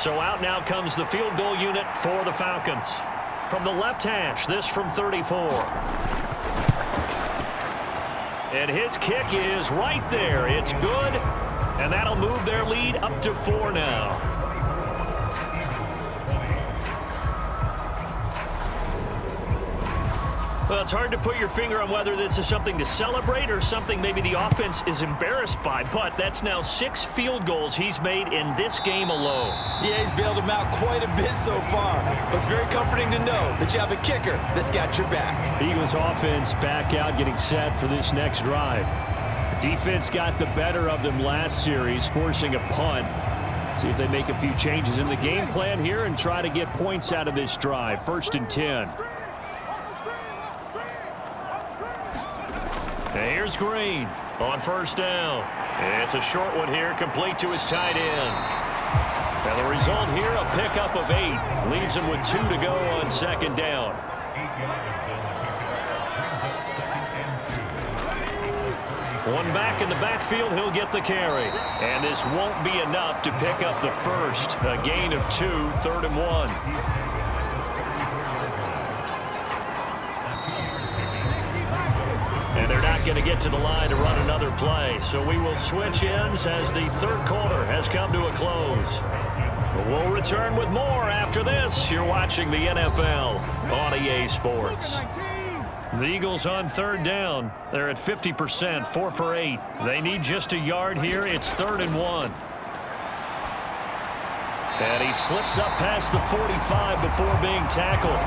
So out now comes the field goal unit for the Falcons. From the left hash, this from 34. And his kick is right there. It's good, and that'll move their lead up to 4 now. Well, it's hard to put your finger on whether this is something to celebrate or something maybe the offense is embarrassed by, but that's now 6 field goals he's made in this game alone. Yeah, he's bailed them out quite a bit so far, but it's very comforting to know that you have a kicker that's got your back. Eagles offense back out, getting set for this next drive. Defense got the better of them last series, forcing a punt. See if they make a few changes in the game plan here and try to get points out of this drive. 1st and 10. And here's Green on 1st down. It's a short one here, complete to his tight end. And the result here, a pickup of 8. Leaves him with 2 to go on 2nd down. One back in the backfield, he'll get the carry. And this won't be enough to pick up the first. A gain of 2, 3rd and 1. And they're not going to get to the line to run another play. So we will switch ends as the 3rd quarter has come to a close. We'll return with more after this. You're watching the NFL on EA Sports. The Eagles on 3rd down. They're at 50%, 4 for 8. They need just a yard here. It's 3rd and 1. And he slips up past the 45 before being tackled.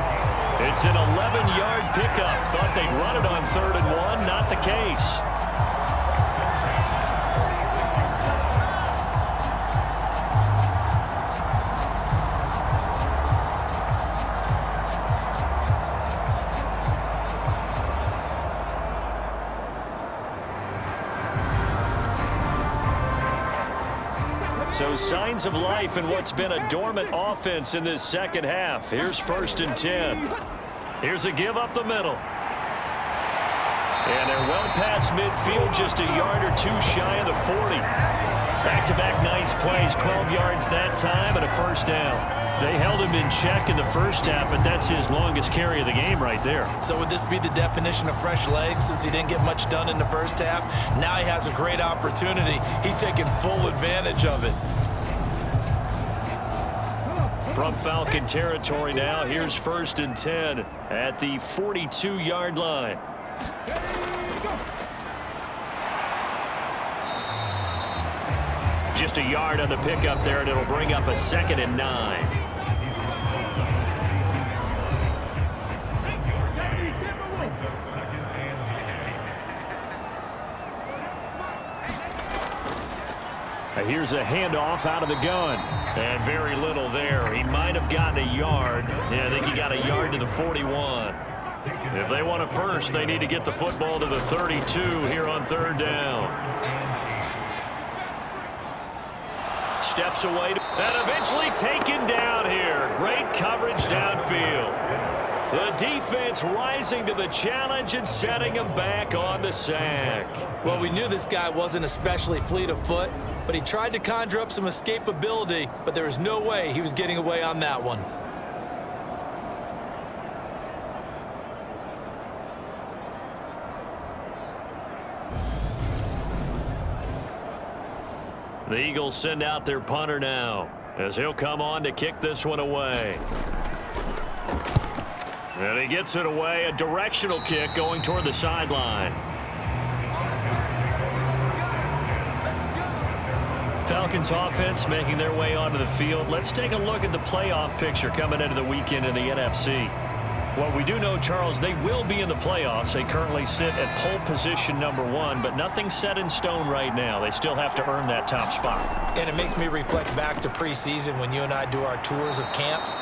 It's an 11-yard pickup. Thought they'd run it on 3rd and 1. Not the case. So signs of life in what's been a dormant offense in this 2nd half. Here's 1st and 10. Here's a give up the middle. And they're well past midfield, just a yard or 2 shy of the 40. Back-to-back nice plays, 12 yards that time and a 1st down. They held him in check in the 1st half, but that's his longest carry of the game right there. So would this be the definition of fresh legs since he didn't get much done in the 1st half? Now he has a great opportunity. He's taking full advantage of it. From Falcon territory now, here's 1st and 10 at the 42-yard line. Just a yard on the pickup there, and it'll bring up a 2nd and 9. Here's a handoff out of the gun. And very little there. He might have gotten a yard. Yeah, I think he got a yard to the 41. If they want a first, they need to get the football to the 32 here on 3rd down. Steps away and eventually taken down here. Great coverage downfield. The defense rising to the challenge and setting him back on the sack. Well, we knew this guy wasn't especially fleet of foot, but he tried to conjure up some escapability, but there was no way he was getting away on that one. The Eagles send out their punter now as he'll come on to kick this one away. And he gets it away, a directional kick going toward the sideline. Falcons offense making their way onto the field. Let's take a look at the playoff picture coming into the weekend in the NFC. Well, we do know, Charles, they will be in the playoffs. They currently sit at pole position #1, but nothing's set in stone right now. They still have to earn that top spot. And it makes me reflect back to preseason when you and I do our tours of camps.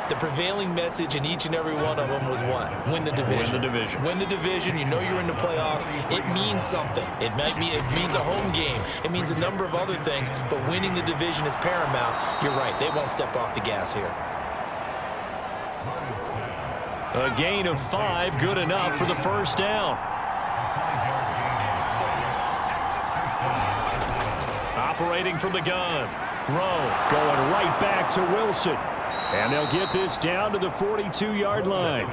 The prevailing message in each and every one of them was what? Win the division. Win the division. Win the division. You know you're in the playoffs. It means something. It means a home game. It means a number of other things, but winning the division is paramount. You're right. They won't step off the gas here. A gain of 5, good enough for the 1st down. Operating from the gun. Rowe going right back to Wilson. And they'll get this down to the 42-yard line.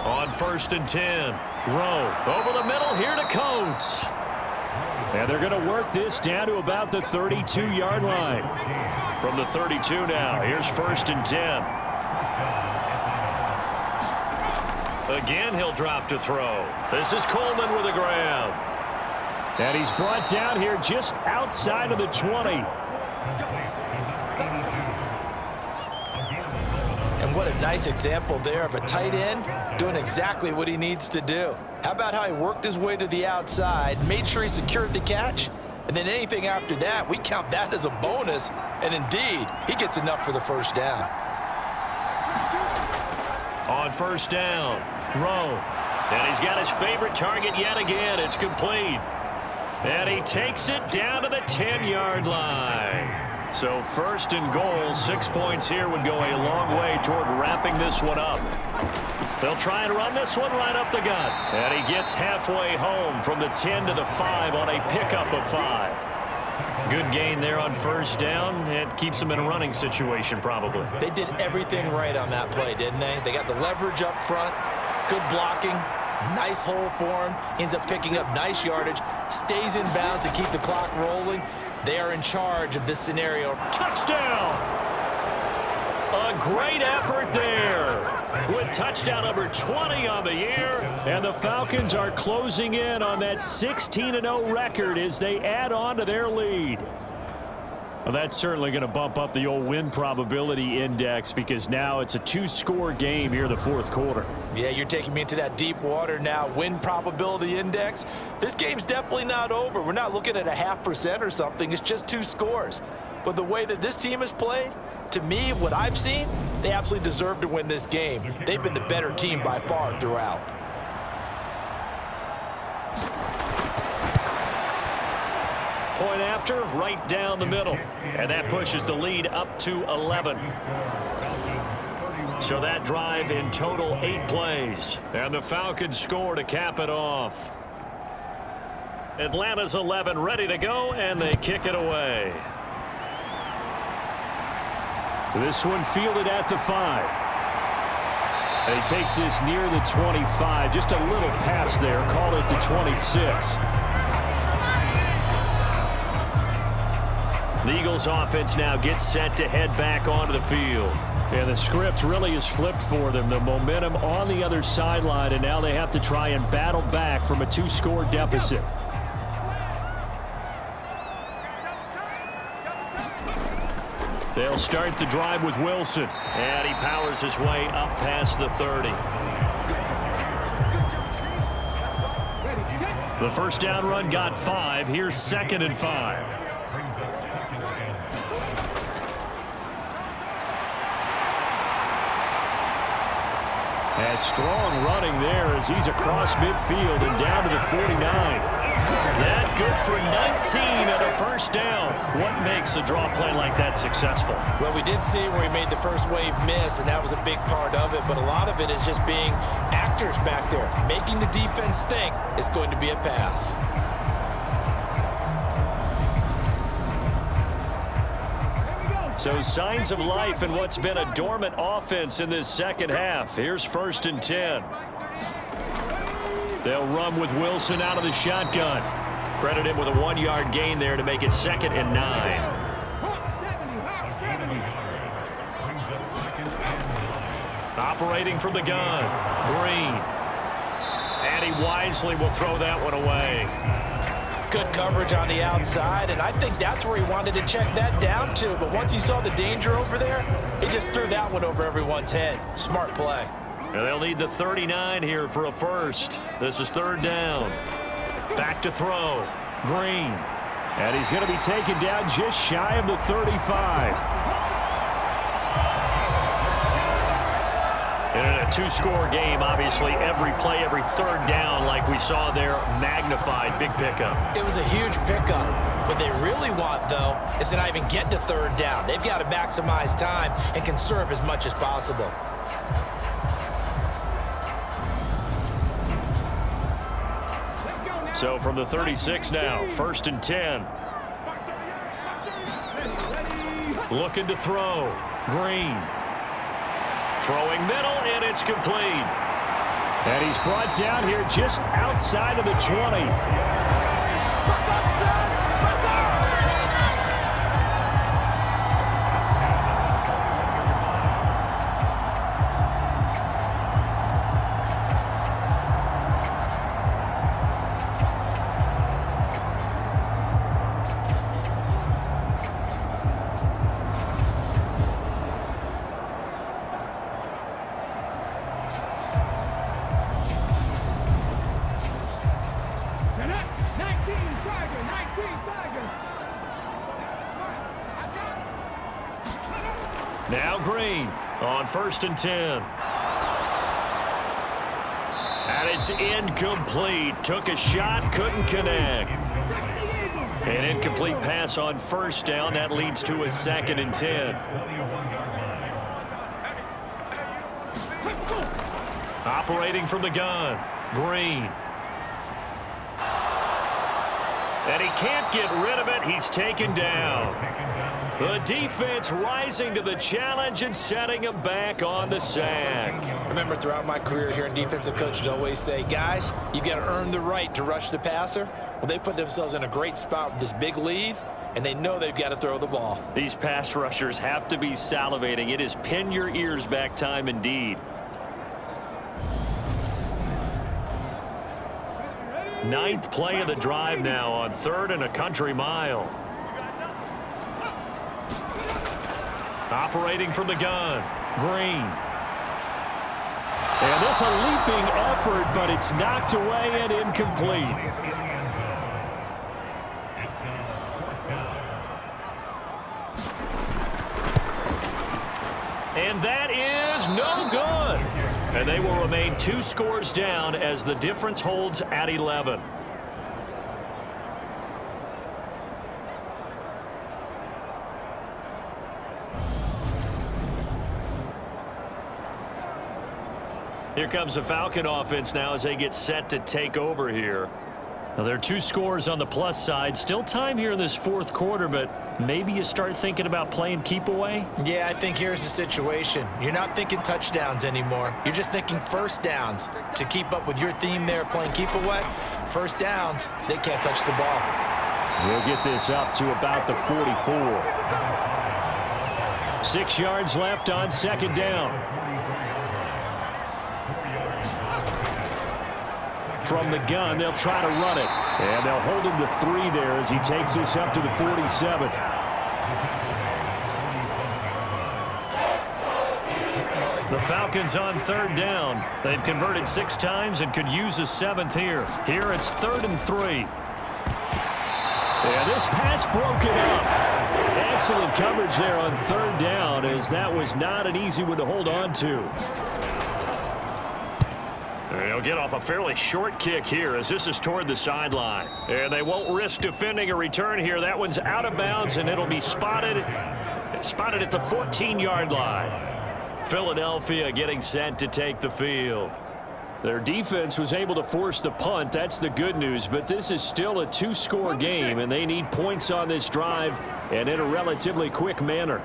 On 1st and 10. Rowe over the middle here to Coates. And they're going to work this down to about the 32-yard line. From the 32 now, here's 1st and 10. Again, he'll drop to throw. This is Coleman with a grab. And he's brought down here just outside of the 20. And what a nice example there of a tight end doing exactly what he needs to do. How about how he worked his way to the outside, made sure he secured the catch, and then anything after that, we count that as a bonus. And indeed, he gets enough for the first down. On 1st down, Rowe. And he's got his favorite target yet again. It's complete. And he takes it down to the 10-yard line. So 1st and goal, 6 points here would go a long way toward wrapping this one up. They'll try and run this one right up the gut. And he gets halfway home from the 10 to the 5 on a pickup of 5. Good gain there on 1st down. It keeps him in a running situation probably. They did everything right on that play, didn't they? They got the leverage up front, good blocking, nice hole for him, ends up picking up nice yardage, stays in bounds to keep the clock rolling. They are in charge of this scenario. Touchdown! A great effort there with touchdown number 20 on the year. And the Falcons are closing in on that 16-0 record as they add on to their lead. Well, that's certainly going to bump up the old win probability index because now it's a 2-score game here in the 4th quarter. Yeah, you're taking me into that deep water now. Win probability index. This game's definitely not over. We're not looking at a 0.5% or something. It's just 2 scores. But the way that this team has played, to me, what I've seen, they absolutely deserve to win this game. They've been the better team by far throughout. Point after, right down the middle. And that pushes the lead up to 11. So that drive in total 8 plays. And the Falcons score to cap it off. Atlanta's 11 ready to go, and they kick it away. This one fielded at the 5. And he takes this near the 25. Just a little pass there. Call it the 26. The Eagles offense now gets set to head back onto the field. And the script really is flipped for them. The momentum on the other sideline, and now they have to try and battle back from a 2-score deficit. They'll start the drive with Wilson. And he powers his way up past the 30. The first down run got 5. Here's 2nd and 5. And strong running there as he's across midfield and down to the 49. That good for 19 and a first down. What makes a draw play like that successful? Well, we did see where he made the first wave miss, and that was a big part of it. But a lot of it is just being actors back there, making the defense think it's going to be a pass. So signs of life in what's been a dormant offense in this second half. Here's 1st and 10. They'll run with Wilson out of the shotgun. Credit him with a 1-yard gain there to make it 2nd and 9. Operating from the gun, Green. And he wisely will throw that one away. Good coverage on the outside, and I think that's where he wanted to check that down to. But once he saw the danger over there, he just threw that one over everyone's head. Smart play. And they'll need the 39 here for a first. This is 3rd down. Back to throw. Green. And he's going to be taken down just shy of the 35. And in a 2-score game, obviously, every play, every 3rd down, like we saw there, magnified. Big pickup. It was a huge pickup. What they really want, though, is to not even get to 3rd down. They've got to maximize time and conserve as much as possible. So from the 36 now, 1st and 10. Looking to throw. Green. Throwing middle, and it's complete. And he's brought down here just outside of the 20. Now Green on 1st and 10. And it's incomplete. Took a shot, couldn't connect. An incomplete pass on 1st down. That leads to a 2nd and 10. Operating from the gun, Green. And he can't get rid of it. He's taken down. The defense rising to the challenge and setting him back on the sack. Remember, throughout my career here in defensive coaches always say, guys, you got to earn the right to rush the passer. Well, they put themselves in a great spot with this big lead, and they know they've got to throw the ball. These pass rushers have to be salivating. It is pin your ears back time indeed. Ninth play of the drive now on 3rd and a country mile. Operating from the gun, Green. And this a leaping effort, but it's knocked away and incomplete. And that is no good. And they will remain 2 scores down as the difference holds at 11. Here comes the Falcon offense now as they get set to take over here. Now, there are 2 scores on the plus side. Still time here in this 4th quarter, but maybe you start thinking about playing keep away? Yeah, I think here's the situation. You're not thinking touchdowns anymore. You're just thinking 1st downs. To keep up with your theme there, playing keep away, 1st downs, they can't touch the ball. We'll get this up to about the 44. 6 yards left on 2nd down. From the gun, they'll try to run it. And they'll hold him to 3 there as he takes this up to the 47. The Falcons on 3rd down. They've converted 6 times and could use a 7th here. Here it's 3rd and 3. And this pass broken up. Excellent coverage there on 3rd down, as that was not an easy one to hold on to. They'll get off a fairly short kick here as this is toward the sideline. And they won't risk defending a return here. That one's out of bounds, and it'll be spotted at the 14-yard line. Philadelphia getting set to take the field. Their defense was able to force the punt. That's the good news, but this is still a 2-score game, and they need points on this drive and in a relatively quick manner.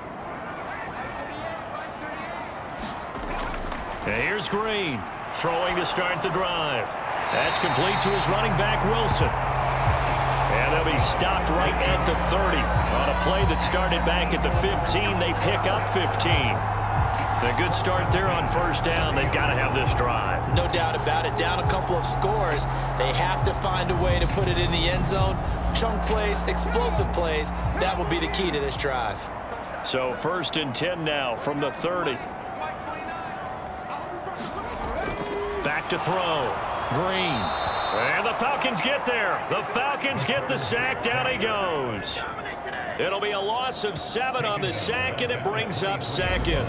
And here's Green. Throwing to start the drive. That's complete to his running back, Wilson. And they'll be stopped right at the 30. On a play that started back at the 15, they pick up 15. A good start there on 1st down. They've got to have this drive. No doubt about it. Down a couple of scores. They have to find a way to put it in the end zone. Chunk plays, explosive plays. That will be the key to this drive. So 1st and 10 now from the 30. Back to throw. Green. And the Falcons get there. The Falcons get the sack. Down he goes. It'll be a loss of 7 on the sack, and it brings up 2nd.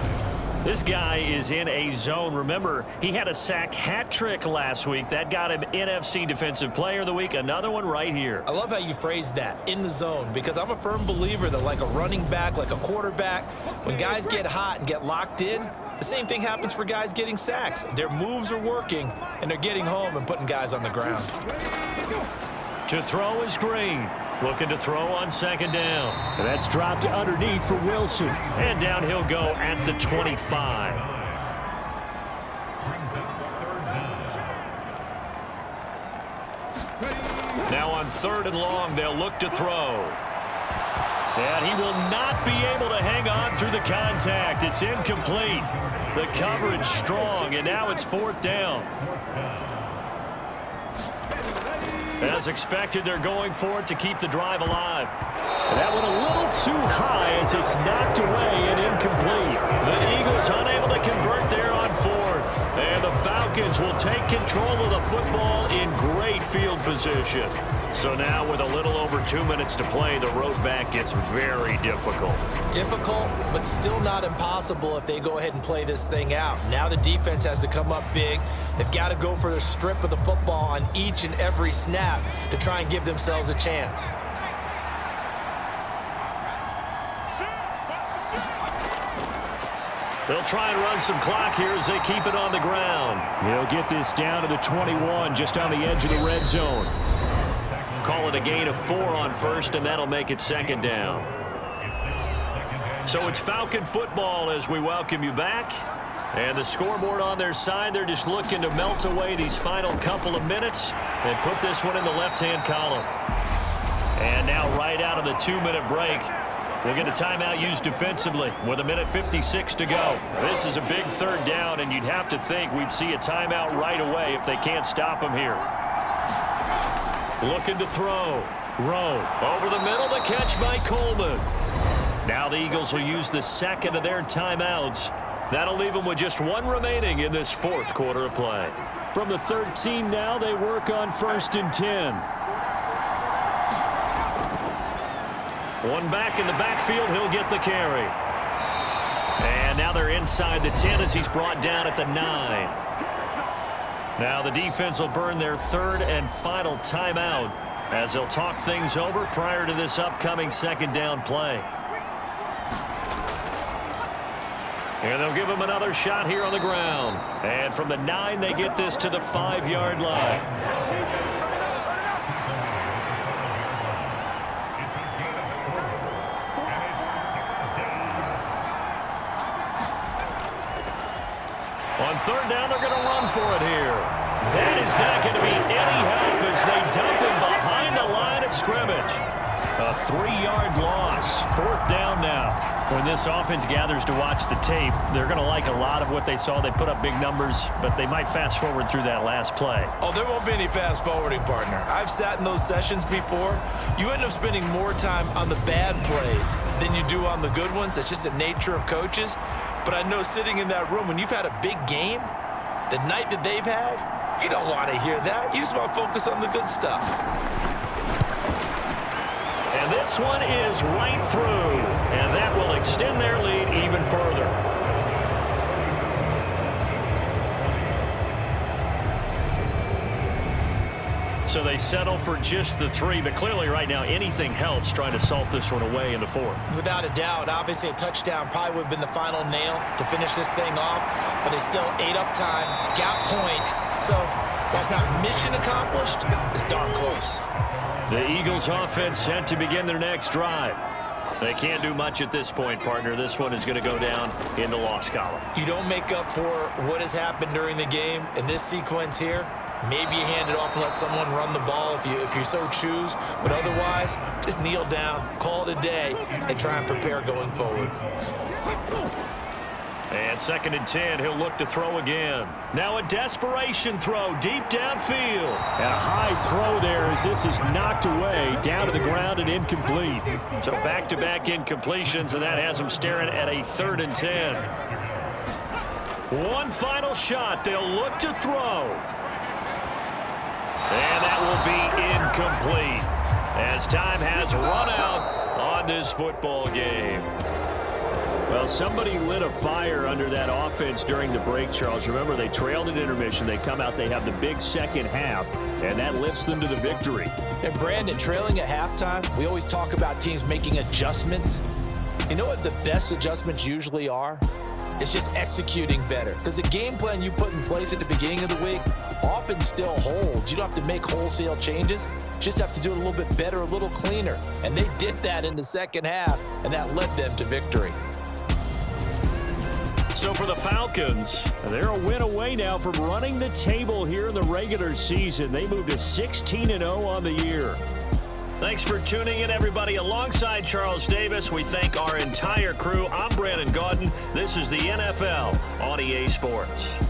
This guy is in a zone. Remember, he had a sack hat trick last week. That got him NFC Defensive Player of the Week. Another one right here. I love how you phrased that, in the zone, because I'm a firm believer that like a running back, like a quarterback, when guys get hot and get locked in, the same thing happens for guys getting sacks. Their moves are working, and they're getting home and putting guys on the ground. To throw is Green. Looking to throw on second down. And that's dropped underneath for Wilson. And down he'll go at the 25. Now on 3rd and long, they'll look to throw. And he will not be able to hang on through the contact. It's incomplete. The coverage strong, and now it's 4th down. As expected, they're going for it to keep the drive alive. That one a little too high as it's knocked away and incomplete. The Eagles unable to convert there on 4th. And the Falcons will take control of the football in great field position. So now with a little over 2 minutes to play, the road back gets very difficult. Difficult, but still not impossible if they go ahead and play this thing out. Now the defense has to come up big. They've got to go for the strip of the football on each and every snap to try and give themselves a chance. They'll try and run some clock here as they keep it on the ground. He'll get this down to the 21, just on the edge of the red zone. Call it a gain of 4 on 1st, and that'll make it 2nd down. So it's Falcon football as we welcome you back. And the scoreboard on their side, they're just looking to melt away these final couple of minutes and put this one in the left-hand column. And now right out of the 2-minute break, we'll get a timeout used defensively with 1:56 to go. This is a big 3rd down, and you'd have to think we'd see a timeout right away if they can't stop them here. Looking to throw. Rowe over the middle, the catch by Coleman. Now the Eagles will use the 2nd of their timeouts. That'll leave them with just 1 remaining in this 4th quarter of play. From the 13 now, they work on 1st and 10. One back in the backfield, he'll get the carry. And now they're inside the 10 as he's brought down at the 9. Now the defense will burn their 3rd and final timeout as they'll talk things over prior to this upcoming 2nd down play. And they'll give him another shot here on the ground. And from the 9, they get this to the 5-yard line. On 3rd down, they're going to run for it here. That is not going to be any help as they dump him behind the line of scrimmage. A 3-yard loss. 4th down now. When this offense gathers to watch the tape, they're going to like a lot of what they saw. They put up big numbers, but they might fast forward through that last play. Oh, there won't be any fast forwarding, partner. I've sat in those sessions before. You end up spending more time on the bad plays than you do on the good ones. It's just the nature of coaches. But I know sitting in that room, when you've had a big game, the night that they've had, you don't want to hear that. You just want to focus on the good stuff. And this one is right through. And that will extend their lead even further. So they settle for just the 3, but clearly right now anything helps trying to salt this one away in the 4th. Without a doubt, obviously a touchdown probably would have been the final nail to finish this thing off, but they still ate up time, got points, so while it's not mission accomplished, it's darn close. The Eagles offense set to begin their next drive. They can't do much at this point, partner. This one is going to go down in the loss column. You don't make up for what has happened during the game in this sequence here. Maybe you hand it off and let someone run the ball if you so choose. But otherwise, just kneel down, call it a day, and try and prepare going forward. And 2nd and 10, he'll look to throw again. Now a desperation throw deep downfield. And a high throw there as this is knocked away, down to the ground and incomplete. So back-to-back incompletions, and that has them staring at a 3rd and 10. One final shot. They'll look to throw. And that will be incomplete as time has run out on this football game. Well, somebody lit a fire under that offense during the break, Charles. Remember, they trailed at intermission. They come out, they have the big second half, and that lifts them to the victory. And Brandon, trailing at halftime, we always talk about teams making adjustments. You know what the best adjustments usually are? It's just executing better. Because the game plan you put in place at the beginning of the week often still holds. You don't have to make wholesale changes. You just have to do it a little bit better, a little cleaner. And they did that in the second half, and that led them to victory. So for the Falcons, they're a win away now from running the table here in the regular season. They moved to 16-0 on the year. Thanks for tuning in, everybody. Alongside Charles Davis, we thank our entire crew. I'm Brandon Gaudin. This is the NFL on EA Sports.